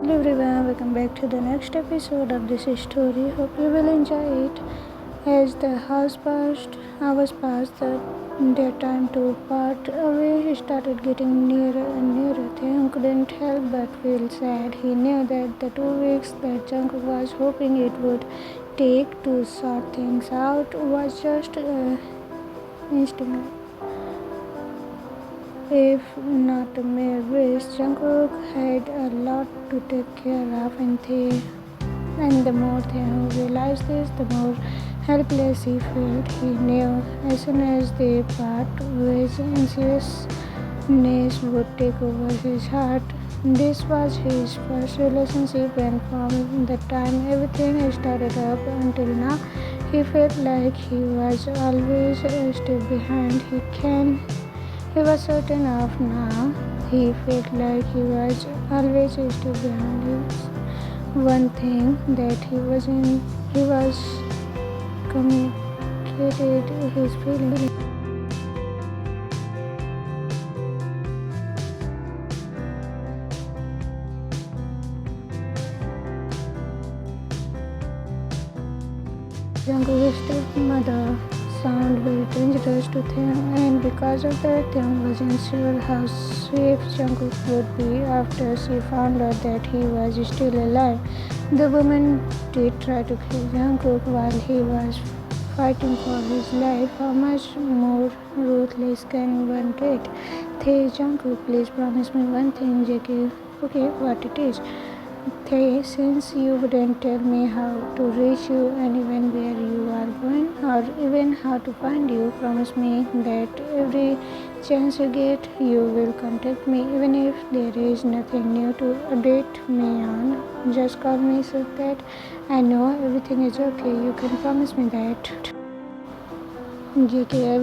Hello everyone, welcome back to the next episode of this story. Hope you will enjoy it. As the hours passed, their time to part away started getting nearer and nearer. Taehyung couldn't help but feel sad. He knew that the 2 weeks that Jungkook was hoping it would take to sort things out was just instinct. If not a mere wish, Jungkook had a lot to take care of, and the more Taehyung realized this, the more helpless he felt. He knew as soon as they part ways, anxiousness would take over his heart. This was his first relationship, and from the time everything started up until now, he felt like he was always a step behind. He was certain of now. He felt like he was always a step behind. One thing that he was communicated his feelings. Jungkook's stepmother sounded very dangerous to Taehyung, and because of that, Taehyung wasn't sure how safe Jungkook would be after she found out that he was still alive. The woman did try to kill Jungkook while he was fighting for his life. How much more ruthless can one get? Hey Jungkook, please promise me one thing, JK. Okay, what it is? Hey, since you wouldn't tell me how to reach you and even where you are going or even how to find you, promise me that every chance you get, you will contact me even if there is nothing new to update me on. Just call me so that I know everything is okay. You can promise me that. JK, I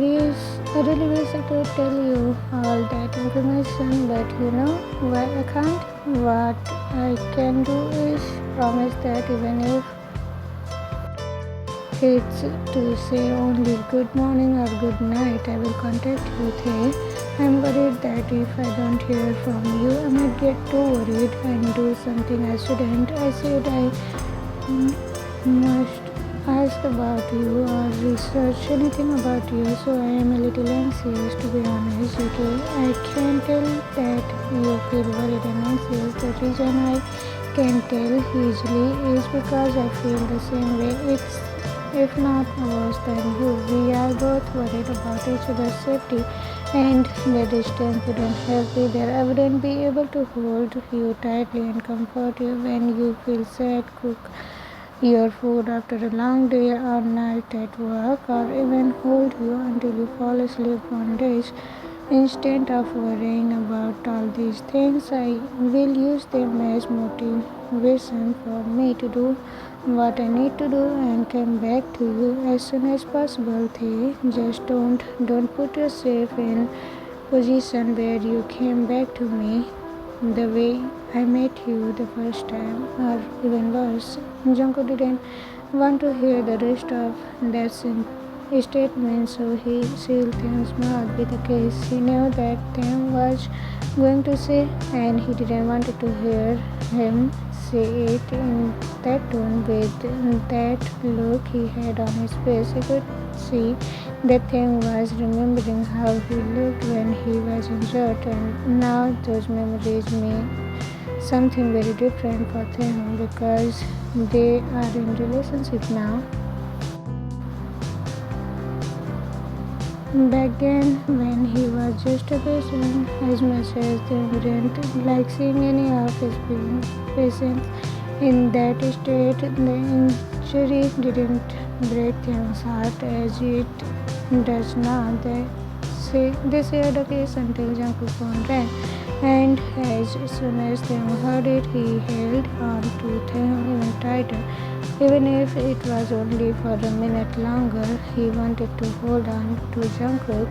really wish I could tell you all that information, but you know why I can't? What I can do is promise that even if it's to say only good morning or good night, I will contact you. Hey, I'm worried that if I don't hear from you, I might get too worried and do something I shouldn't. I said I must ask about you or research anything about you, so I am a little anxious to be honest. Okay, I can tell that you feel worried and anxious. The reason I can tell easily is because I feel the same way. It's if not worse than you. We are both worried about each other's safety, and the distance wouldn't help either. I wouldn't be able to hold you tightly and comfort you when you feel sad, cook your food after a long day or night at work, or even hold you until you fall asleep on days. Instead of worrying about all these things, I will use them as motivation for me to do what I need to do and come back to you as soon as possible. Just don't put yourself in position where you came back to me the way I met you the first time, or even worse. Jungkook didn't want to hear the rest of that statement, so he sealed Taehyung's mouth with a kiss. He knew that Taehyung was going to say, and he didn't want to hear him say it in that tone with that look he had on his face. He could see that Taehyung was remembering how he looked when he was injured, and now those memories mean something very different for Taehyung because they are in relationship now. Back then, when he was just a patient, as much as they didn't like seeing any of his patients in that state, the injury didn't break Taehyung's heart as it does now. They shared a kiss until Jungkook's phone rang, and as soon as Taehyung heard it, he held on to Taehyung even tighter. Even if it was only for a minute longer, he wanted to hold on to Jungkook.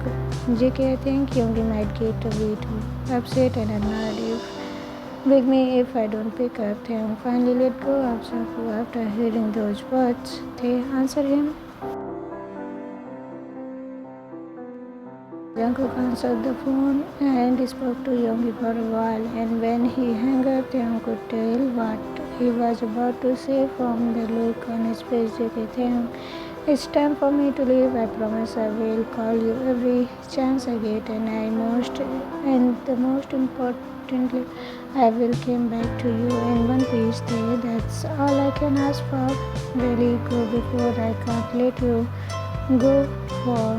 JK, I think Yoongi might get a bit upset and annoyed with me if I don't pick up. Taehyung finally let go of Jungkook after hearing those words. They answered him. Jungkook answered the phone and spoke to Yoongi for a while, and when he hung up, Taehyung could tell what he was about to say from the look on his face. JK, Taehyung, it's time for me to leave. I promise I will call you every chance I get, and the most importantly, I will come back to you in one piece day. That's all I can ask for. Really go before I can't let you go for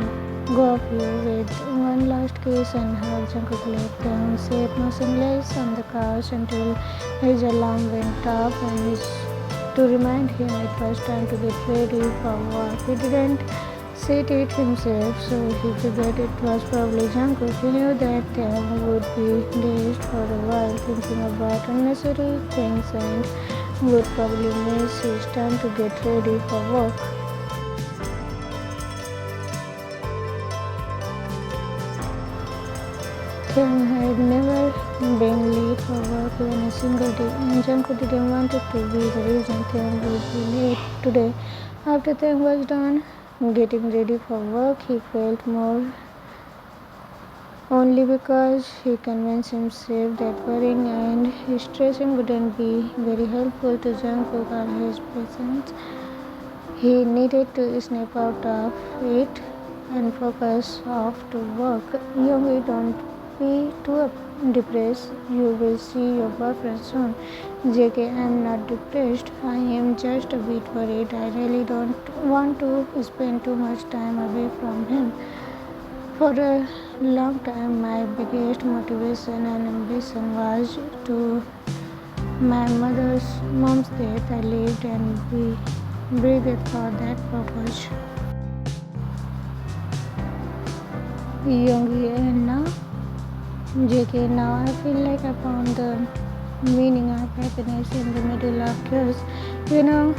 go of you with one last kiss and hug. Jungkook let them sit motionless on the couch until his alarm went off to remind him it was time to get ready for work. He didn't set it himself, so he figured it was probably Jungkook. He knew that Taehyung would be dazed for a while, thinking about unnecessary things, and would probably miss his time to get ready for work. Taehyung had never been late for work even a single day, and Jungkook didn't want it to be the reason Taehyung would be late today. After Taehyung was done getting ready for work, he felt more only because he convinced himself that worrying and stressing wouldn't be very helpful to Jungkook or his presence. He needed to snap out of it and focus off to work. Youngie, don't be too depressed. You will see your boyfriend soon. JK, I'm not depressed. I am just a bit worried. I really don't want to spend too much time away from him. For a long time, my biggest motivation and ambition was to my mom's death. I lived and breathed for that purpose. Youngie, and now JK, now I feel like I found the meaning of happiness in the middle of chaos.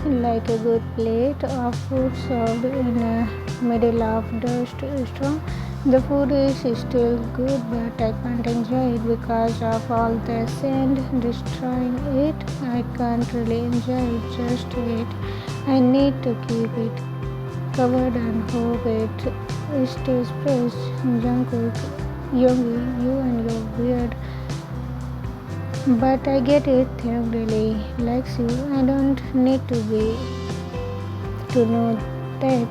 Like a good plate of food served in the middle of dust storm. The food is still good, but I can't enjoy it because of all the sand destroying it. I can't really enjoy it just yet. I need to keep it covered and hope it stays fresh. Jungkook, Youngie, you and your weird. But I get it. Taehyung really likes you. I don't need to know that.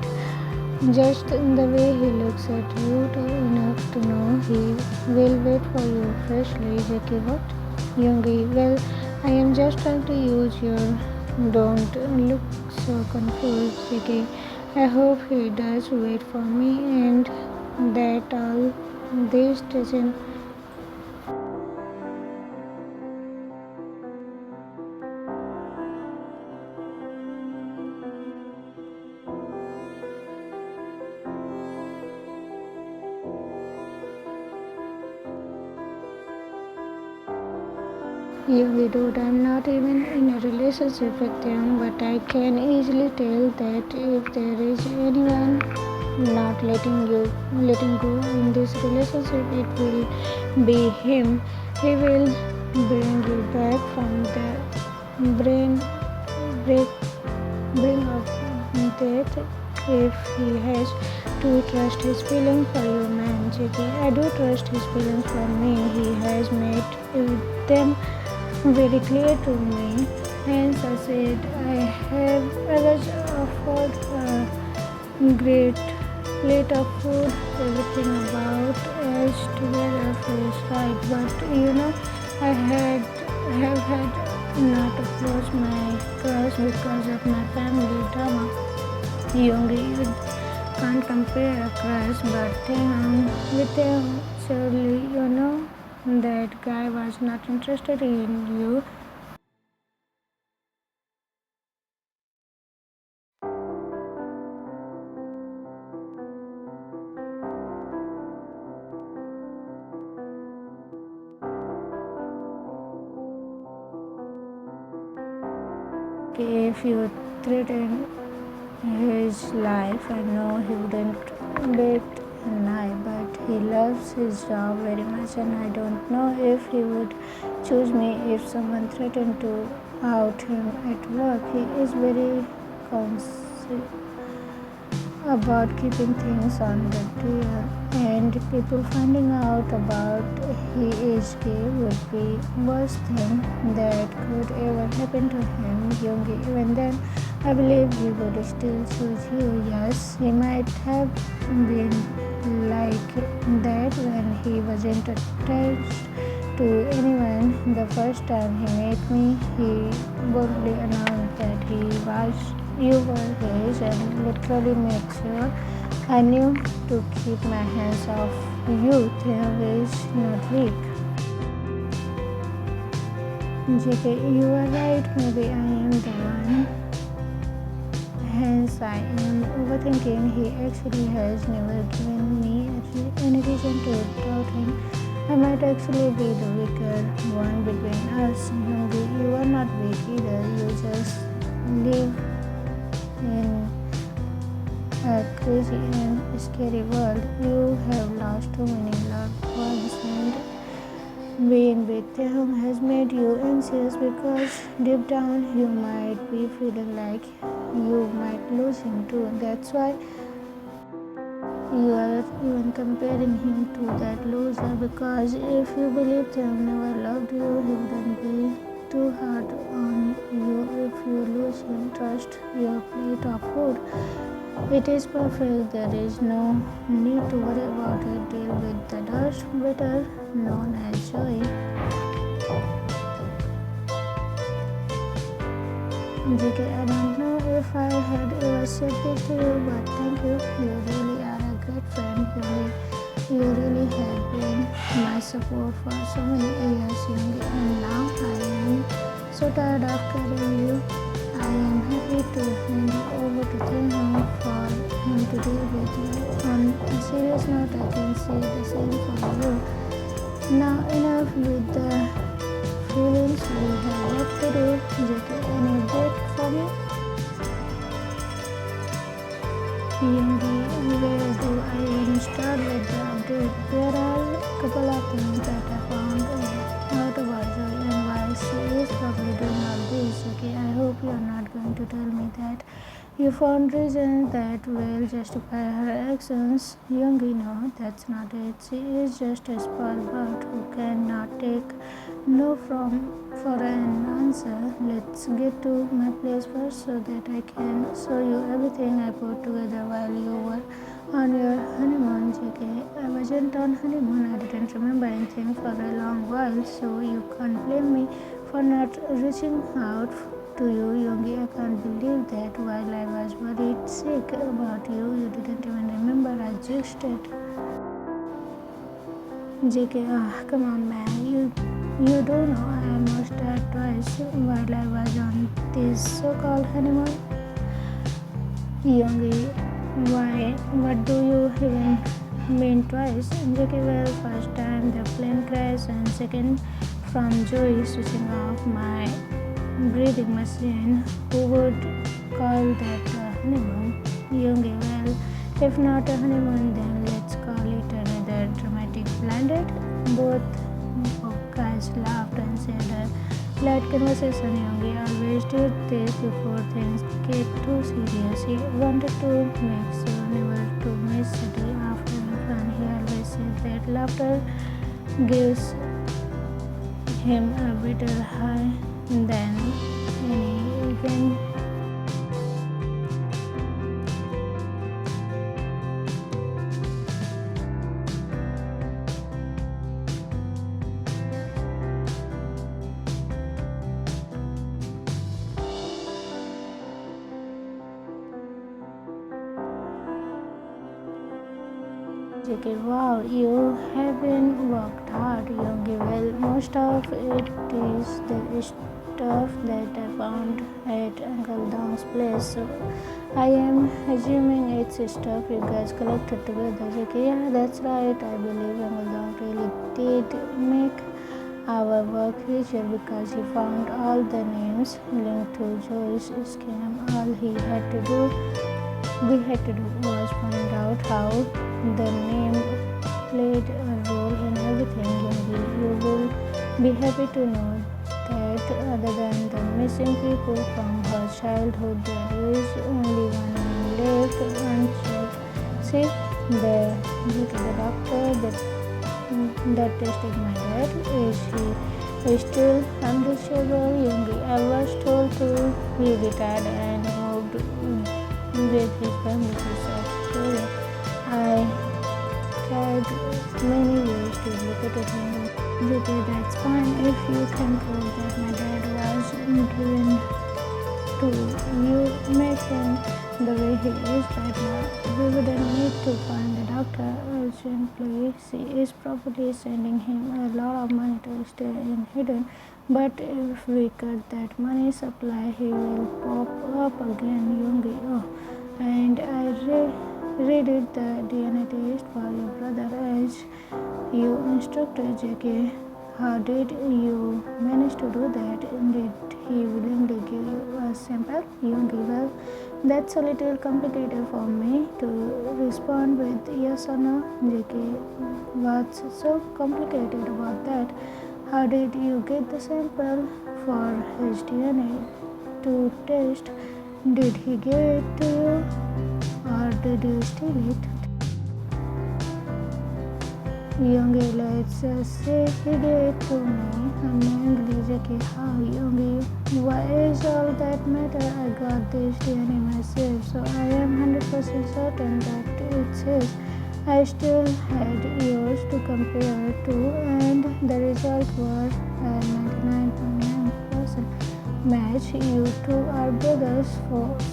Just the way he looks at you enough to know he will wait for you freshly. JK, what? Youngie, well, I am just trying to use your. Don't look so confused, JK. I hope he does wait for me and that all this doesn't. Youngie, dude, I'm not even in a relationship with them, but I can easily tell that if there is anyone not letting go in this relationship, it will be him. He will bring you back from the brain break brink of death if he has to trust his feelings for you, man. JK, I do trust his feelings for me. He has made them very clear to me. Hence, I said I was offered a great plate of food. Everything about us together feels right, but I have had not approached my crush because of my family drama. Youngie, you can't compare a crush, but with him, surely that guy was not interested in you. If you threaten his life, I know he wouldn't bet an eye, but he loves his job very much, and I don't know if he would choose me if someone threatened to out him at work. He is very about keeping things on the DL, and people finding out about he is gay would be worst thing that could ever happen to him. Yoongi, even then, I believe he would still choose you. Yes, he might have been like that when he wasn't attached to anyone. The first time he met me, he boldly announced that you were his and literally made sure I knew to keep my hands off you. Taehyung is not weak. JK, you are right. Maybe I am the one. Hence, I am overthinking. He actually has never given me any reason to doubt him. I might actually be the weaker one between us. Yoongi, you are not weak either. You just live in a crazy and scary world. You have lost too many loved ones, and being with Taehyung has made you anxious because deep down you might be feeling like you might lose him too. That's why you are even comparing him to that loser, because if you believe Taehyung never loved you, he wouldn't be too hard on you if you lose him. Trust your plate of food. It is perfect. There is no need to worry about it. Deal with the dust, better known as joy. JK, I don't know if I had ever said this to you, but thank you. You really are a great friend. You really have been my support for so many years, Yoongi, and now I am so tired of carrying you. I am happy to hand you over to Taehyung for him to deal with you. On a serious note, I can say the same for you. Now enough with the feelings, we have work to do. JK, any update for me? Yoongi, where do I even start with the update? There are a couple of things that I found out about Joy and why she is probably doing all this. Okay, I hope you are not going to tell me that you found reasons that will justify her actions. Yoongi, no, that's not it. She is just a spoiled brat who cannot take no for an answer. Let's get to my place first so that I can show you everything I put together while you were on your honeymoon. JK, I wasn't on honeymoon. I didn't remember anything for a long while, so you can't blame me for not reaching out to you. Yoongi, I can't believe that while I was worried sick about you, you didn't even remember I existed. JK, come on man, you do know I almost died twice while I was on this so-called honeymoon. Yoongi, why? What do you even mean twice? JK, well, first time the plane crash, and second from Joey switching off my breathing machine. Who would call that a honeymoon? Yoongi, well, if not a honeymoon, then let's call it a rather dramatic blind date. Both guys laughed and said a light conversation. Yoongi always did this before things get too serious. He wanted to make sure never to miss a day after fun. He always said that laughter gives him a better high than any event. JK, wow, you have been worked hard, Yoongi. Well, most of it is the stuff that I found at Uncle Dong's place, so I am assuming it's stuff you guys collected together. JK, yeah, that's right. I believe Uncle Dong really did make our work easier because he found all the names linked to Joy's scam. All we had to do was find out how the name played a role in everything. You will be happy to know that other than the missing people from her childhood, there is only one name left, See, the doctor that tested my dad, is still unreachable. Youngie. I was told to be retired and moved with his family to South Korea. I tried many ways to locate him. Okay, that's fine if you can prove that my dad was doing to you make him the way he is right now. We wouldn't need to find the doctor urgently. She is probably sending him a lot of money to stay in hidden. But if we cut that money supply, he will pop up again, Youngie. Oh, and I redid the DNA test for your brother as you instructed, JK. How did you manage to do that? Did he willingly give you a sample? Well, that's a little complicated for me to respond with yes or no, JK. What's so complicated about that? How did you get the sample for his DNA to test? Did he give it to you or did you steal it? Youngie, let's say he gave it to me. Unknowingly, JK. How, Youngie? Why is all that matter? I got this DNA myself, so I am 100% certain that it's his. I still had yours to compare to, and the result was a 99.9% match. You two are brothers,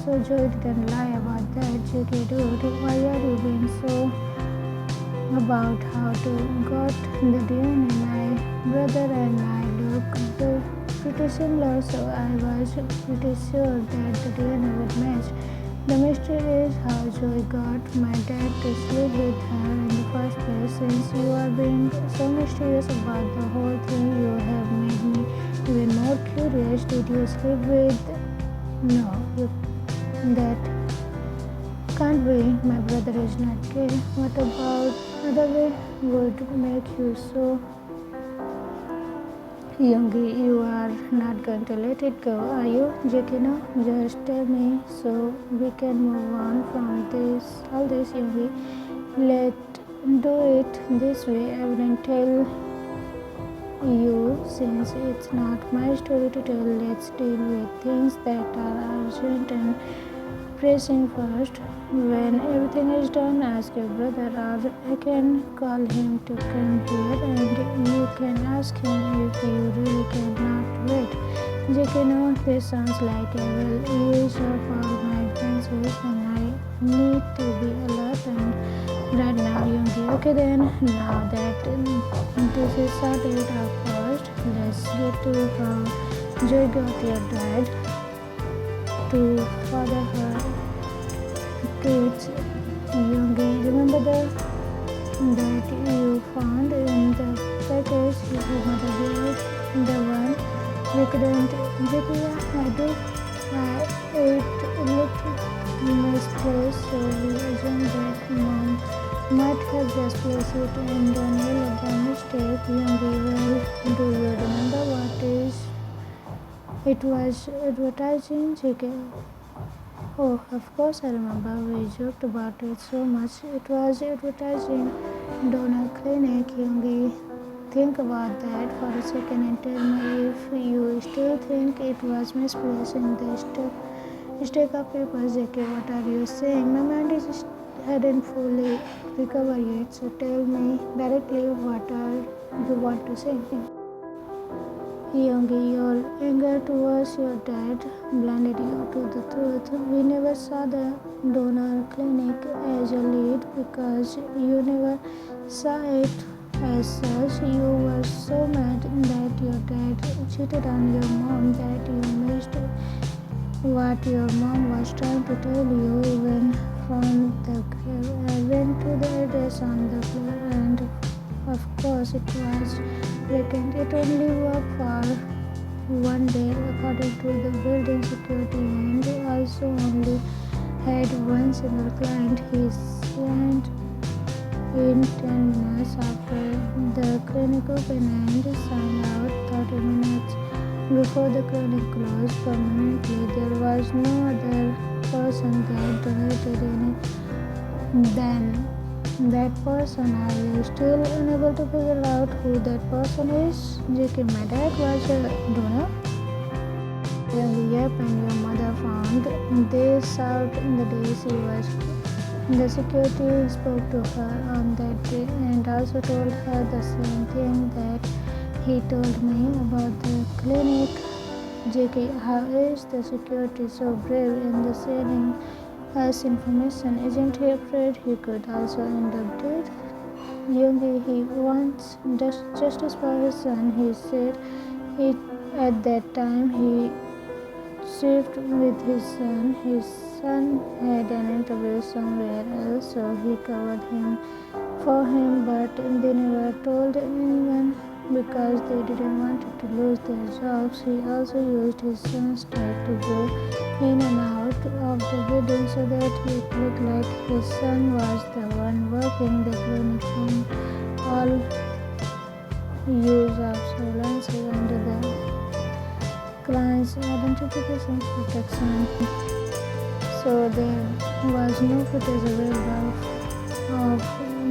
so Joy didn't lie about that. JK, dude, why are you being so about how to got the DNA? My brother and I look pretty similar, so I was pretty sure that the DNA would match. The mystery is how Joy got my dad to sleep with her in the first place. Since you are being so mysterious about the whole thing, you have made me even more curious. Did you sleep with? No, that can't be. My brother is not gay. What about other way would make you so? Youngie, you are not going to let it go, are you? JK, no, just tell me so we can move on from all this, Youngie. Let's do it this way. I wouldn't tell you since it's not my story to tell. Let's deal with things that are urgent and pressing first. When everything is done, ask your brother, or I can call him to come here and you can ask him if you really cannot wait. JK, no, this sounds like I will use up all my defenses and I need to be alert and right now, Youngie. Okay then, now that this is sorted out first, let's get to how Joy got your dad to father her kids. Youngie, remember that you found in the package your mother gave, the one we couldn't. JK, I do. It looked misplaced, so we assumed that mom might have just placed it and done well by mistake. Youngie, well, do you remember what is? It was advertising, JK. Oh, of course I remember. We joked about it so much. It was advertising donor clinic. Youngie, think about that for a second and tell me if you still think it was misplaced in the stack of papers. JK, what are you saying? My mind hadn't fully recovered yet, so tell me directly what you want to say. Youngie, your anger towards your dad blinded you to the truth. We never saw the donor clinic as a lead because you never saw it as such. You were so mad that your dad cheated on your mom that you missed what your mom was trying to tell you even from the grave. I went to the address on the floor and of course it was vacant. It only worked for one day according to the building security and also only had one single client. He signed in 10 minutes after the clinic opened and signed out 30 minutes before the clinic closed permanently. There was no other person that donated then that person, are you still unable to figure out who that person is? JK, my dad was a donor. Yep, and your mother found this out in the day she was. The security spoke to her on that day and also told her the same thing that he told me about the clinic. JK, how is the security so brave in the sending us information? Isn't he afraid he could also end up dead? Youngie, he wants justice for his son. He said it at that time he shift with his son. His son had an interview somewhere else, so he covered him for him, but they never told anyone because they didn't want to lose their jobs. He also used his son's tag to go in and out of the building so that it looked like his son was the one working the clinic and all use of surveillance under the client's identification protection. So there was no footage available of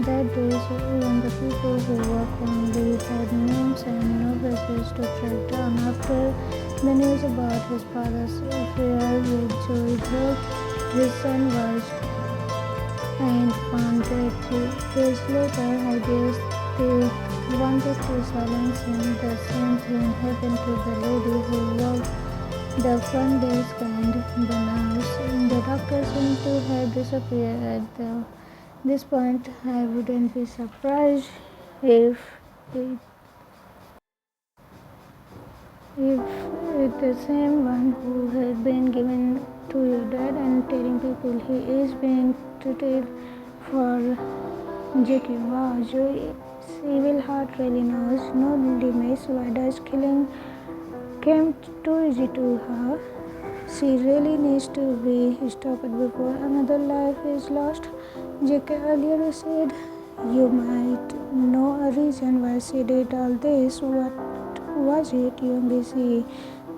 that day, so even the people who worked only had names and no faces to track down. After the news about his father's affair with Joey broke, his son was and found dead 3 days later. I guess they wanted to silence him. The same thing happened to the lady who worked the front desk and the nurse. The doctor seemed to have disappeared at this point. I wouldn't be surprised if it, if it's the same one who had been given to your dad and telling people he is being treated for JK. Wow, Joey's evil heart really knows no limits. Why does killing came too easy to her? She really needs to be stopped before another life is lost. JK, earlier you said you might know a reason why she did all this. What was it? She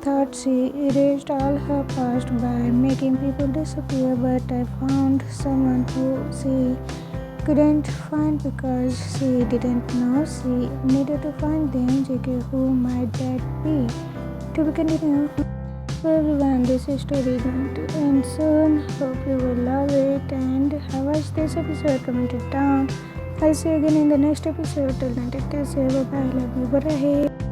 thought she erased all her past by making people disappear, but I found someone who she couldn't find because she didn't know she needed to find them. JK, who might that be? To be continued. So everyone, this story is going to end soon. Hope you will love it and watch this episode. Comment it down. I'll see you again in the next episode. Till then, take care. Bye bye. Love you. Bye.